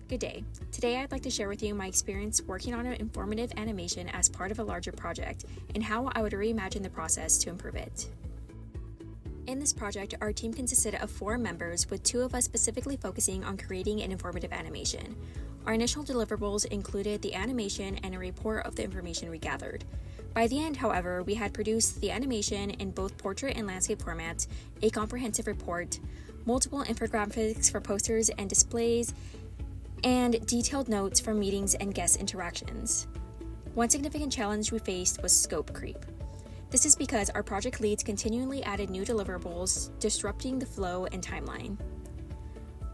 Good day. Today I'd like to share with you my experience working on an informative animation as part of a larger project and how I would reimagine the process to improve it. In this project, our team consisted of 4 members, with 2 of us specifically focusing on creating an informative animation. Our initial deliverables included the animation and a report of the information we gathered. By the end, however, we had produced the animation in both portrait and landscape formats, a comprehensive report, multiple infographics for posters and displays, and detailed notes from meetings and guest interactions. One significant challenge we faced was scope creep. This is because our project leads continually added new deliverables, disrupting the flow and timeline.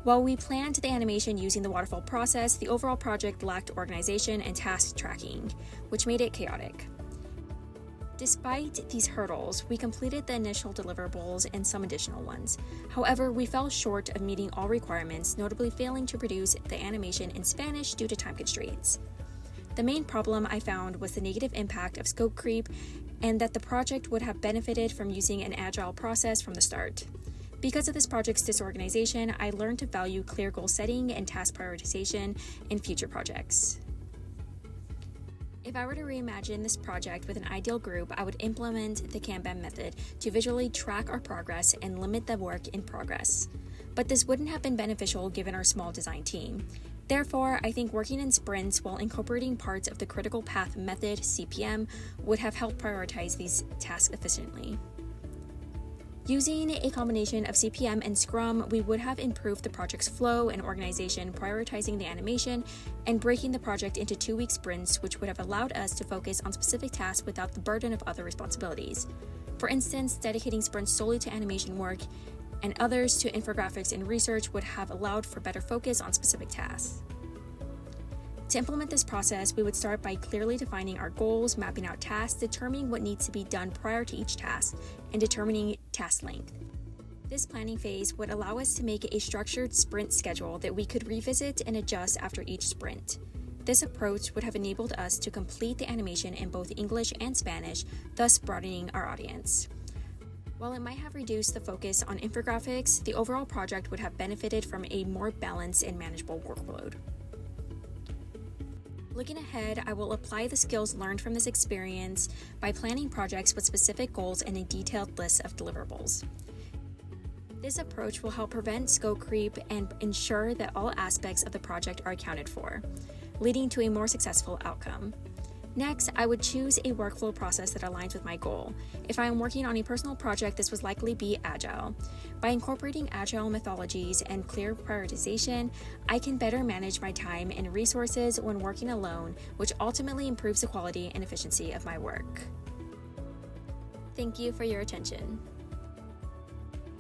While we planned the animation using the waterfall process, the overall project lacked organization and task tracking, which made it chaotic. Despite these hurdles, we completed the initial deliverables and some additional ones. However, we fell short of meeting all requirements, notably failing to produce the animation in Spanish due to time constraints. The main problem I found was the negative impact of scope creep, and that the project would have benefited from using an agile process from the start. Because of this project's disorganization, I learned to value clear goal setting and task prioritization in future projects. If I were to reimagine this project with an ideal group, I would implement the Kanban method to visually track our progress and limit the work in progress. But this wouldn't have been beneficial given our small design team. Therefore, I think working in sprints while incorporating parts of the critical path method, CPM, would have helped prioritize these tasks efficiently. Using a combination of CPM and Scrum, we would have improved the project's flow and organization, prioritizing the animation and breaking the project into 2-week sprints, which would have allowed us to focus on specific tasks without the burden of other responsibilities. For instance, dedicating sprints solely to animation work and others to infographics and research would have allowed for better focus on specific tasks. To implement this process, we would start by clearly defining our goals, mapping out tasks, determining what needs to be done prior to each task, and determining task length. This planning phase would allow us to make a structured sprint schedule that we could revisit and adjust after each sprint. This approach would have enabled us to complete the animation in both English and Spanish, thus broadening our audience. While it might have reduced the focus on infographics, the overall project would have benefited from a more balanced and manageable workload. Looking ahead, I will apply the skills learned from this experience by planning projects with specific goals and a detailed list of deliverables. This approach will help prevent scope creep and ensure that all aspects of the project are accounted for, leading to a more successful outcome. Next, I would choose a workflow process that aligns with my goal. If I am working on a personal project, this would likely be agile. By incorporating agile methodologies and clear prioritization, I can better manage my time and resources when working alone, which ultimately improves the quality and efficiency of my work. Thank you for your attention.